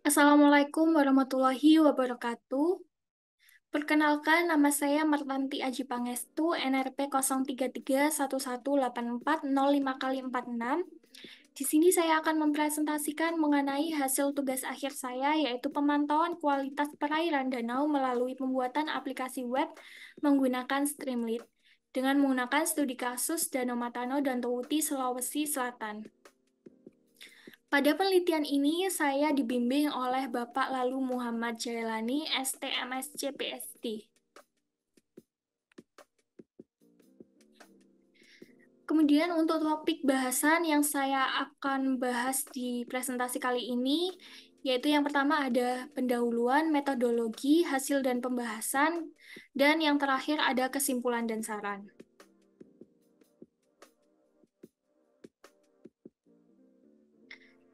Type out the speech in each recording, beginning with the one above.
Assalamualaikum warahmatullahi wabarakatuh. Perkenalkan, nama saya Martanti Aji Pangestu, NRP 0331184005x46. Di sini saya akan mempresentasikan mengenai hasil tugas akhir saya, yaitu pemantauan kualitas perairan danau melalui pembuatan aplikasi web menggunakan Streamlit dengan menggunakan studi kasus Danau Matano dan Towuti, Sulawesi Selatan. Pada penelitian ini, saya dibimbing oleh Bapak Lalu Muhammad Jailani, STMSC PhD. Kemudian untuk topik bahasan yang saya akan bahas di presentasi kali ini, yaitu yang pertama ada pendahuluan, metodologi, hasil dan pembahasan, dan yang terakhir ada kesimpulan dan saran.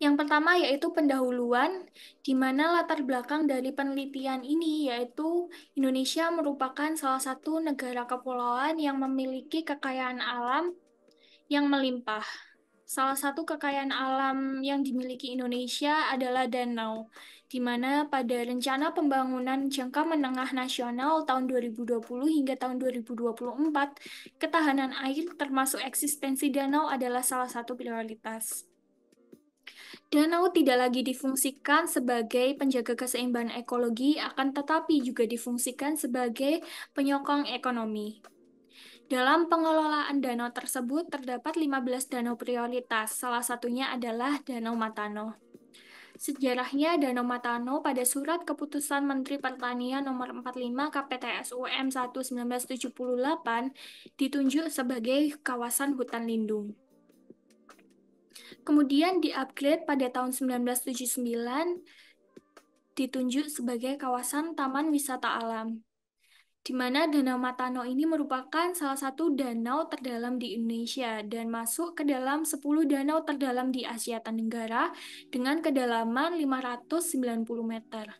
Yang pertama yaitu pendahuluan, di mana latar belakang dari penelitian ini yaitu Indonesia merupakan salah satu negara kepulauan yang memiliki kekayaan alam yang melimpah. Salah satu kekayaan alam yang dimiliki Indonesia adalah danau, di mana pada rencana pembangunan jangka menengah nasional tahun 2020 hingga tahun 2024, ketahanan air termasuk eksistensi danau adalah salah satu prioritas. Danau tidak lagi difungsikan sebagai penjaga keseimbangan ekologi, akan tetapi juga difungsikan sebagai penyokong ekonomi. Dalam pengelolaan danau tersebut terdapat 15 danau prioritas, salah satunya adalah Danau Matano. Sejarahnya Danau Matano pada Surat Keputusan Menteri Pertanian Nomor 45 KPTS UM 1 1978 ditunjuk sebagai kawasan hutan lindung. Kemudian di-upgrade pada tahun 1979 ditunjuk sebagai kawasan Taman Wisata Alam, di mana Danau Matano ini merupakan salah satu danau terdalam di Indonesia dan masuk ke dalam 10 danau terdalam di Asia Tenggara dengan kedalaman 590 meter.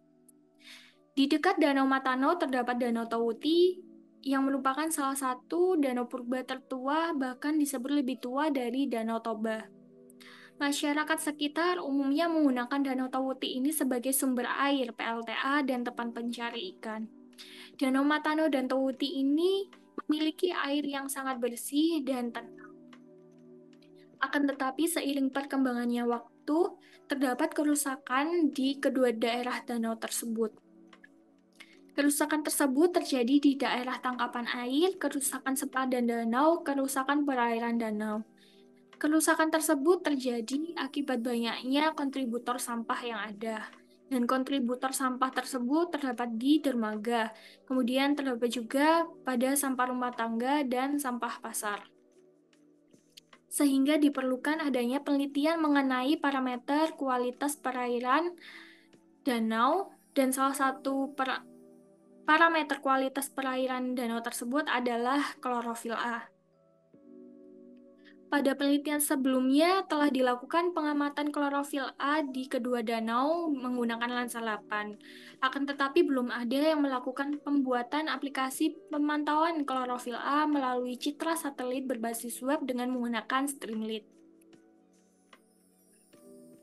Di dekat Danau Matano terdapat Danau Towuti yang merupakan salah satu danau purba tertua, bahkan disebut lebih tua dari Danau Toba. Masyarakat sekitar umumnya menggunakan Danau Towuti ini sebagai sumber air, PLTA, dan tempat pencari ikan. Danau Matano dan Towuti ini memiliki air yang sangat bersih dan tenang. Akan tetapi seiring perkembangannya waktu, terdapat kerusakan di kedua daerah danau tersebut. Kerusakan tersebut terjadi di daerah tangkapan air, kerusakan sepadan danau, kerusakan perairan danau. Kerusakan tersebut terjadi akibat banyaknya kontributor sampah yang ada. Dan kontributor sampah tersebut terdapat di dermaga, kemudian terdapat juga pada sampah rumah tangga dan sampah pasar. Sehingga diperlukan adanya penelitian mengenai parameter kualitas perairan danau, dan salah satu parameter kualitas perairan danau tersebut adalah klorofil A. Pada penelitian sebelumnya telah dilakukan pengamatan klorofil A di kedua danau menggunakan lensa 8. Akan tetapi belum ada yang melakukan pembuatan aplikasi pemantauan klorofil A melalui citra satelit berbasis web dengan menggunakan Streamlit.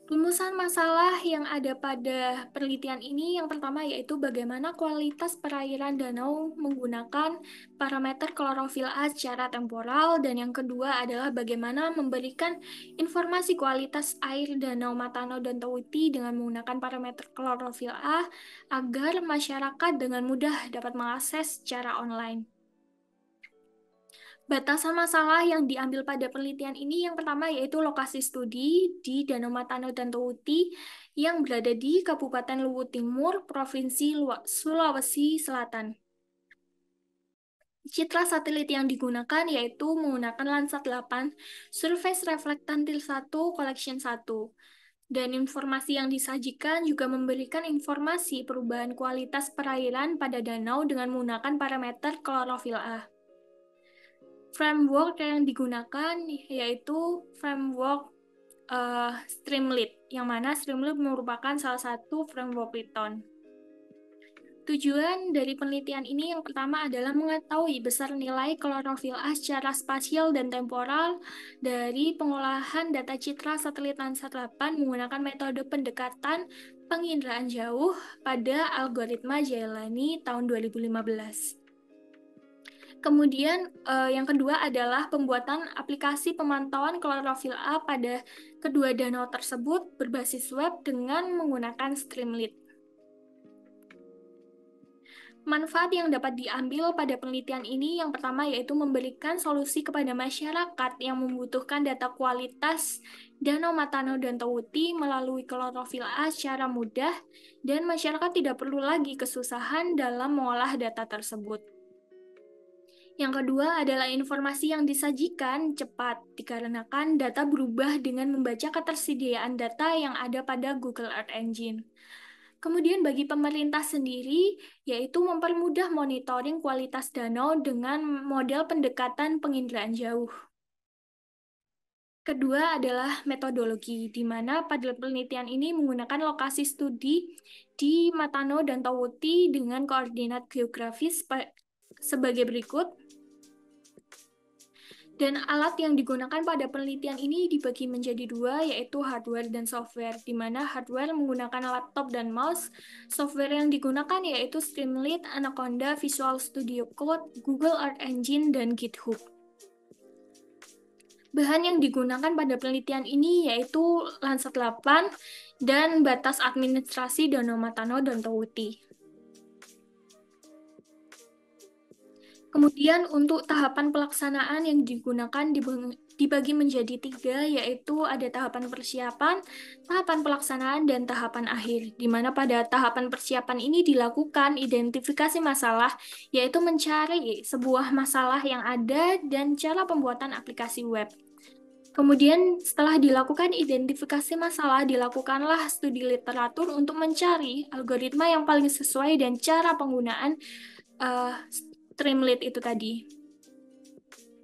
Rumusan masalah yang ada pada penelitian ini yang pertama yaitu bagaimana kualitas perairan danau menggunakan parameter klorofil A secara temporal, dan yang kedua adalah bagaimana memberikan informasi kualitas air Danau Matano dan Towuti dengan menggunakan parameter klorofil A agar masyarakat dengan mudah dapat mengakses secara online. Batasan masalah yang diambil pada penelitian ini yang pertama yaitu lokasi studi di Danau Matano dan Towuti yang berada di Kabupaten Luwu Timur, Provinsi Sulawesi Selatan. Citra satelit yang digunakan yaitu menggunakan Landsat 8, Surface Reflectantile 1, Collection 1. Dan informasi yang disajikan juga memberikan informasi perubahan kualitas perairan pada danau dengan menggunakan parameter klorofil A. Framework yang digunakan yaitu framework Streamlit, yang mana Streamlit merupakan salah satu framework Python. Tujuan dari penelitian ini yang pertama adalah mengetahui besar nilai klorofil A secara spasial dan temporal dari pengolahan data citra satelit Landsat 8 menggunakan metode pendekatan penginderaan jauh pada algoritma Jailani tahun 2015. Kemudian yang kedua adalah pembuatan aplikasi pemantauan klorofil A pada kedua danau tersebut berbasis web dengan menggunakan Streamlit. Manfaat yang dapat diambil pada penelitian ini yang pertama yaitu memberikan solusi kepada masyarakat yang membutuhkan data kualitas Danau Matano dan Tawuti melalui klorofil A secara mudah dan masyarakat tidak perlu lagi kesusahan dalam mengolah data tersebut. Yang kedua adalah informasi yang disajikan cepat dikarenakan data berubah dengan membaca ketersediaan data yang ada pada Google Earth Engine. Kemudian bagi pemerintah sendiri, yaitu mempermudah monitoring kualitas danau dengan model pendekatan penginderaan jauh. Kedua adalah metodologi, di mana pada penelitian ini menggunakan lokasi studi di Matano dan Tawuti dengan koordinat geografis sebagai berikut. Dan alat yang digunakan pada penelitian ini dibagi menjadi dua, yaitu hardware dan software, di mana hardware menggunakan laptop dan mouse. Software yang digunakan yaitu Streamlit, Anaconda, Visual Studio Code, Google Earth Engine, dan GitHub. Bahan yang digunakan pada penelitian ini yaitu Landsat 8 dan batas administrasi Danau Matano dan Tawuti. Kemudian untuk tahapan pelaksanaan yang digunakan dibagi menjadi tiga, yaitu ada tahapan persiapan, tahapan pelaksanaan, dan tahapan akhir. Di mana pada tahapan persiapan ini dilakukan identifikasi masalah, yaitu mencari sebuah masalah yang ada dan cara pembuatan aplikasi web. Kemudian setelah dilakukan identifikasi masalah, dilakukanlah studi literatur untuk mencari algoritma yang paling sesuai dan cara penggunaan Streamlit itu tadi.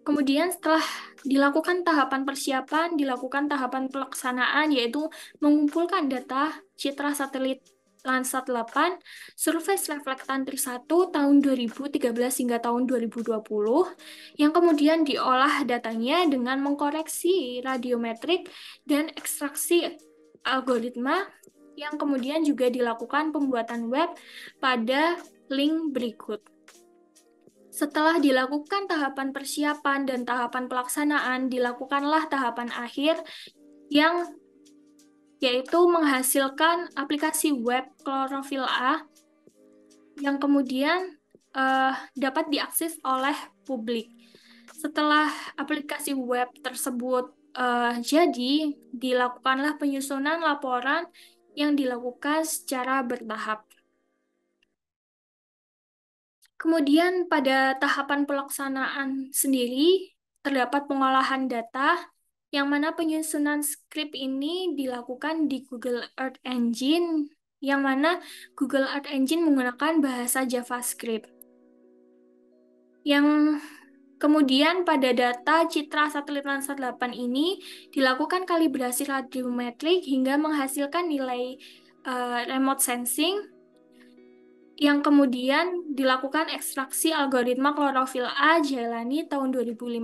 Kemudian setelah dilakukan tahapan persiapan, dilakukan tahapan pelaksanaan, yaitu mengumpulkan data citra satelit Landsat 8, Surface Reflectantri 1 tahun 2013 hingga tahun 2020, yang kemudian diolah datanya dengan mengkoreksi radiometrik dan ekstraksi algoritma, yang kemudian juga dilakukan pembuatan web pada link berikut. Setelah dilakukan tahapan persiapan dan tahapan pelaksanaan, dilakukanlah tahapan akhir yang yaitu menghasilkan aplikasi web klorofil A yang kemudian dapat diakses oleh publik. Setelah aplikasi web tersebut jadi, dilakukanlah penyusunan laporan yang dilakukan secara bertahap. Kemudian pada tahapan pelaksanaan sendiri, terdapat pengolahan data, yang mana penyusunan skrip ini dilakukan di Google Earth Engine, yang mana Google Earth Engine menggunakan bahasa JavaScript. Yang kemudian pada data citra satelit Landsat 8 ini dilakukan kalibrasi radiometrik hingga menghasilkan nilai remote sensing, yang kemudian dilakukan ekstraksi algoritma klorofil A Jailani tahun 2015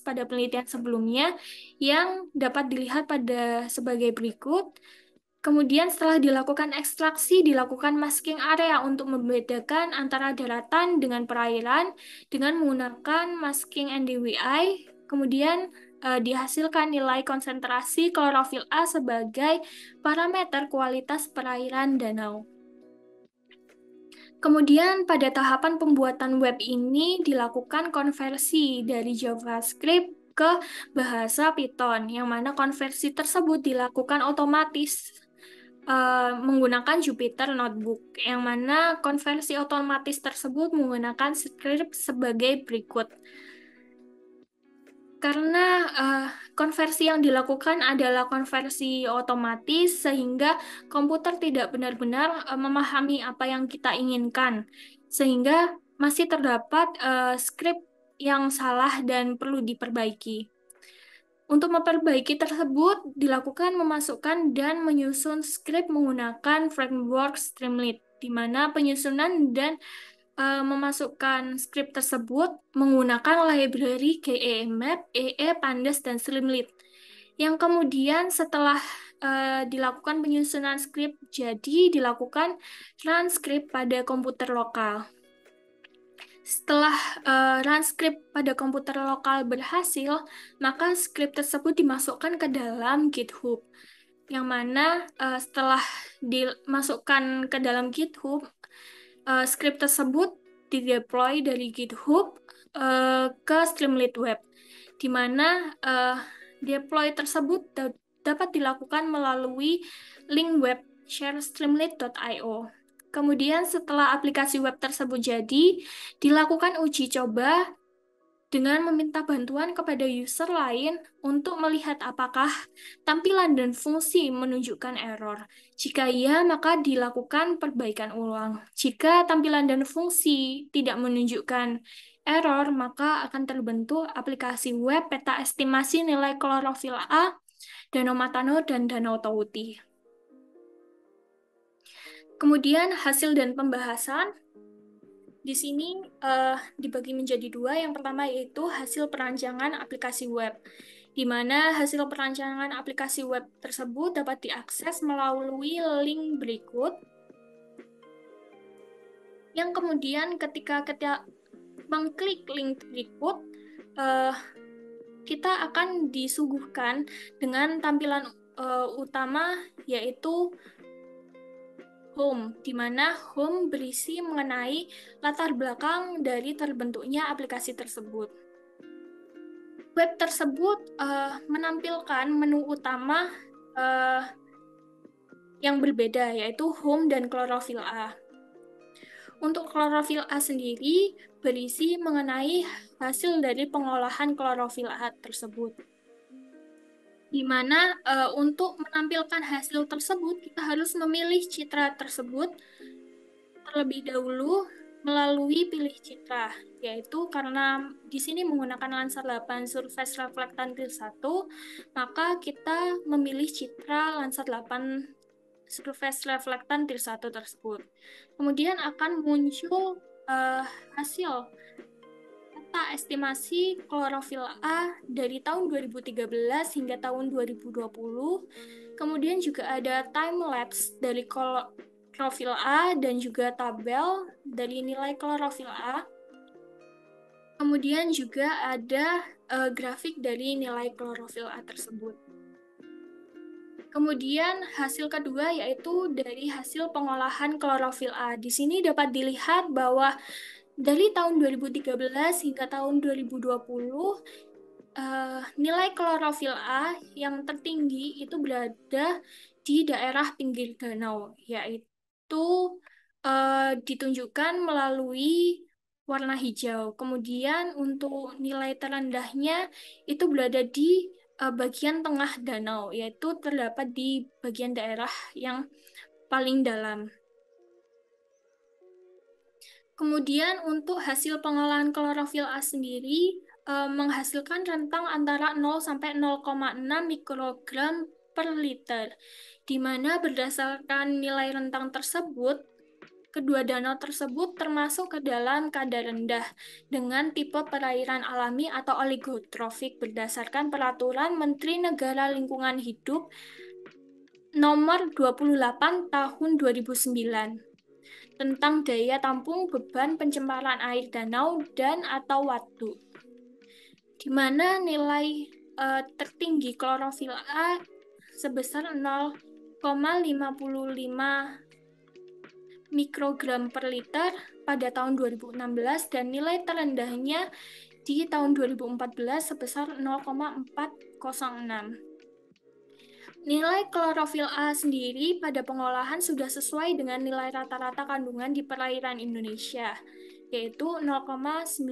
pada penelitian sebelumnya yang dapat dilihat pada sebagai berikut. Kemudian setelah dilakukan ekstraksi, dilakukan masking area untuk membedakan antara daratan dengan perairan dengan menggunakan masking NDVI. Kemudian dihasilkan nilai konsentrasi klorofil A sebagai parameter kualitas perairan danau. Kemudian pada tahapan pembuatan web ini dilakukan konversi dari JavaScript ke bahasa Python, yang mana konversi tersebut dilakukan otomatis menggunakan Jupyter Notebook, yang mana konversi otomatis tersebut menggunakan script sebagai berikut. Karena konversi yang dilakukan adalah konversi otomatis, sehingga komputer tidak benar-benar memahami apa yang kita inginkan, sehingga masih terdapat skrip yang salah dan perlu diperbaiki. Untuk memperbaiki tersebut, dilakukan memasukkan dan menyusun skrip menggunakan framework Streamlit, di mana penyusunan dan memasukkan skrip tersebut menggunakan library KEMap, EE, Pandas, dan Streamlit. Yang kemudian setelah dilakukan penyusunan skrip, jadi dilakukan transkrip pada komputer lokal. Setelah run script pada komputer lokal berhasil, maka skrip tersebut dimasukkan ke dalam GitHub. Yang mana setelah dimasukkan ke dalam GitHub, skrip tersebut dideploy dari GitHub ke Streamlit Web, di mana deploy tersebut dapat dilakukan melalui link web sharestreamlit.io. Kemudian setelah aplikasi web tersebut jadi, dilakukan uji coba dengan meminta bantuan kepada user lain untuk melihat apakah tampilan dan fungsi menunjukkan error. Jika iya, maka dilakukan perbaikan ulang. Jika tampilan dan fungsi tidak menunjukkan error, maka akan terbentuk aplikasi web peta estimasi nilai klorofil A, Danau Matano, dan Danau Tauti. Kemudian hasil dan pembahasan. Di sini dibagi menjadi dua. Yang pertama yaitu hasil perancangan aplikasi web, di mana hasil perancangan aplikasi web tersebut dapat diakses melalui link berikut. Yang kemudian ketika kita mengklik link berikut, kita akan disuguhkan dengan tampilan utama yaitu home, di mana home berisi mengenai latar belakang dari terbentuknya aplikasi tersebut. Web tersebut menampilkan menu utama yang berbeda, yaitu home dan klorofil A. Untuk klorofil A sendiri berisi mengenai hasil dari pengolahan klorofil A tersebut, di mana untuk menampilkan hasil tersebut kita harus memilih citra tersebut terlebih dahulu melalui pilih citra, yaitu karena di sini menggunakan Landsat 8 Surface Reflectance Tier 1, maka kita memilih citra Landsat 8 Surface Reflectance Tier 1 tersebut. Kemudian akan muncul hasil peta estimasi klorofil A dari tahun 2013 hingga tahun 2020. Kemudian juga ada time lapse dari klorofil A dan juga tabel dari nilai klorofil A. Kemudian juga ada grafik dari nilai klorofil A tersebut. Kemudian hasil kedua yaitu dari hasil pengolahan klorofil A. Di sini dapat dilihat bahwa dari tahun 2013 hingga tahun 2020, nilai klorofil A yang tertinggi itu berada di daerah pinggir danau, yaitu ditunjukkan melalui warna hijau. Kemudian untuk nilai terendahnya itu berada di bagian tengah danau, yaitu terdapat di bagian daerah yang paling dalam. Kemudian untuk hasil pengolahan klorofil A sendiri menghasilkan rentang antara 0 sampai 0,6 mikrogram per liter, di mana berdasarkan nilai rentang tersebut, kedua danau tersebut termasuk ke dalam kadar rendah dengan tipe perairan alami atau oligotrofik berdasarkan Peraturan Menteri Negara Lingkungan Hidup Nomor 28 Tahun 2009 tentang daya tampung beban pencemaran air danau dan atau waduk, di mana nilai tertinggi klorofil A sebesar 0,55 mikrogram per liter pada tahun 2016 dan nilai terendahnya di tahun 2014 sebesar 0,406. Nilai klorofil A sendiri pada pengolahan sudah sesuai dengan nilai rata-rata kandungan di perairan Indonesia, yaitu 0,19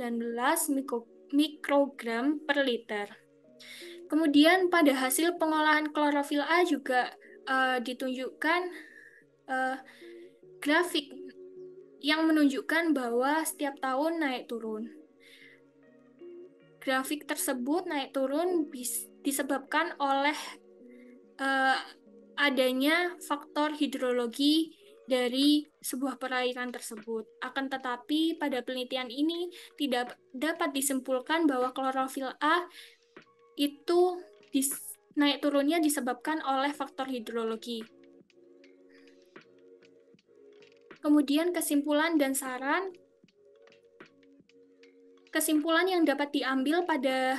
mikrogram per liter. Kemudian pada hasil pengolahan klorofil A juga ditunjukkan grafik yang menunjukkan bahwa setiap tahun naik turun. Grafik tersebut naik turun disebabkan oleh adanya faktor hidrologi dari sebuah perairan tersebut. Akan tetapi, pada penelitian ini tidak dapat disimpulkan bahwa klorofil A itu naik turunnya disebabkan oleh faktor hidrologi. Kemudian kesimpulan dan saran. Kesimpulan yang dapat diambil pada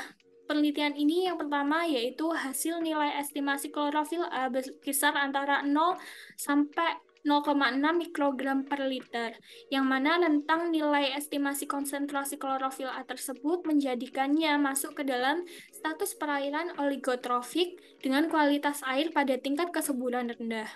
penelitian ini yang pertama yaitu hasil nilai estimasi klorofil A berkisar antara 0 sampai 0,6 mikrogram per liter, yang mana rentang nilai estimasi konsentrasi klorofil A tersebut menjadikannya masuk ke dalam status perairan oligotrofik dengan kualitas air pada tingkat kesuburan rendah.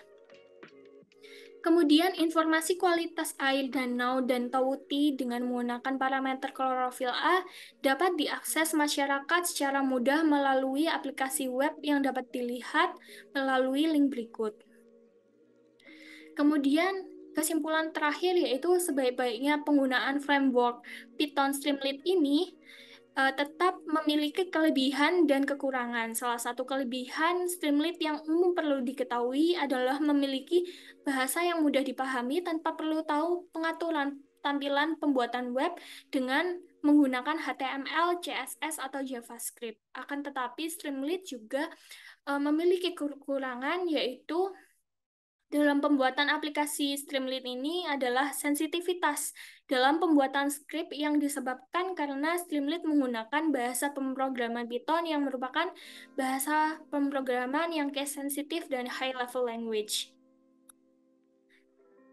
Kemudian informasi kualitas air danau dan tauti dengan menggunakan parameter klorofil A dapat diakses masyarakat secara mudah melalui aplikasi web yang dapat dilihat melalui link berikut. Kemudian kesimpulan terakhir yaitu sebaik-baiknya penggunaan framework Python Streamlit ini tetap memiliki kelebihan dan kekurangan. Salah satu kelebihan Streamlit yang umum perlu diketahui adalah memiliki bahasa yang mudah dipahami tanpa perlu tahu pengaturan tampilan pembuatan web dengan menggunakan HTML, CSS, atau JavaScript. Akan tetapi Streamlit juga memiliki kekurangan, yaitu dalam pembuatan aplikasi Streamlit ini adalah sensitivitas dalam pembuatan skrip yang disebabkan karena Streamlit menggunakan bahasa pemrograman Python yang merupakan bahasa pemrograman yang case sensitif dan high level language.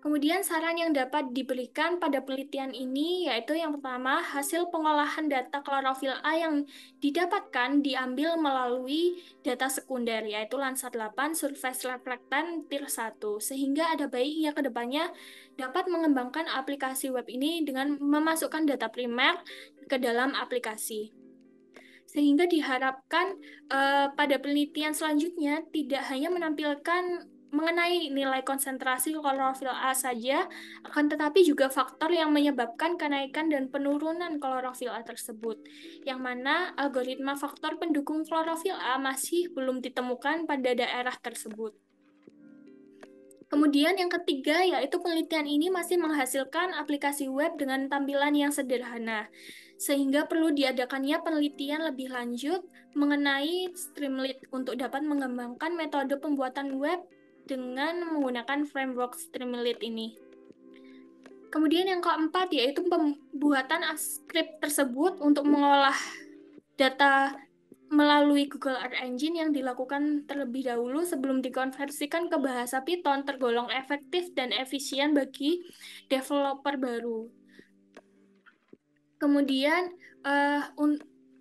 Kemudian saran yang dapat diberikan pada penelitian ini yaitu yang pertama, hasil pengolahan data klorofil A yang didapatkan diambil melalui data sekunder yaitu Landsat 8 Surface Reflectance Tier 1, sehingga ada baiknya ke depannya dapat mengembangkan aplikasi web ini dengan memasukkan data primer ke dalam aplikasi. Sehingga diharapkan pada penelitian selanjutnya tidak hanya menampilkan mengenai nilai konsentrasi klorofil A saja, akan tetapi juga faktor yang menyebabkan kenaikan dan penurunan klorofil A tersebut, yang mana algoritma faktor pendukung klorofil A masih belum ditemukan pada daerah tersebut. Kemudian yang ketiga, yaitu penelitian ini masih menghasilkan aplikasi web dengan tampilan yang sederhana, sehingga perlu diadakannya penelitian lebih lanjut mengenai Streamlit untuk dapat mengembangkan metode pembuatan web dengan menggunakan framework Streamlit ini. Kemudian yang keempat, yaitu pembuatan script tersebut untuk mengolah data melalui Google Earth Engine yang dilakukan terlebih dahulu sebelum dikonversikan ke bahasa Python tergolong efektif dan efisien bagi developer baru. Kemudian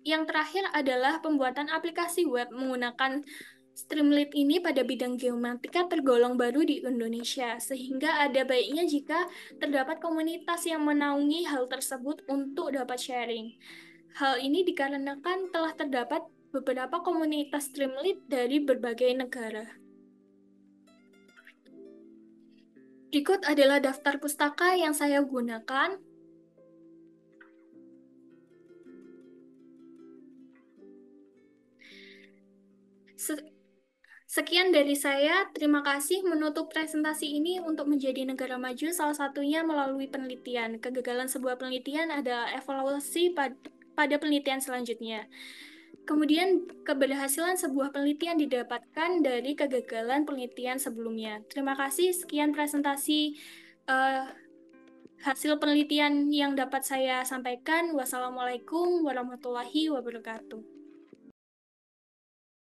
yang terakhir adalah pembuatan aplikasi web menggunakan Streamlit ini pada bidang geomatika tergolong baru di Indonesia, sehingga ada baiknya jika terdapat komunitas yang menaungi hal tersebut untuk dapat sharing. Hal ini dikarenakan telah terdapat beberapa komunitas Streamlit dari berbagai negara. Berikut adalah daftar pustaka yang saya gunakan. Sekian dari saya, terima kasih menutup presentasi ini untuk menjadi negara maju, salah satunya melalui penelitian. Kegagalan sebuah penelitian adalah evaluasi pada penelitian selanjutnya. Kemudian, keberhasilan sebuah penelitian didapatkan dari kegagalan penelitian sebelumnya. Terima kasih, sekian presentasi hasil penelitian yang dapat saya sampaikan. Wassalamualaikum warahmatullahi wabarakatuh.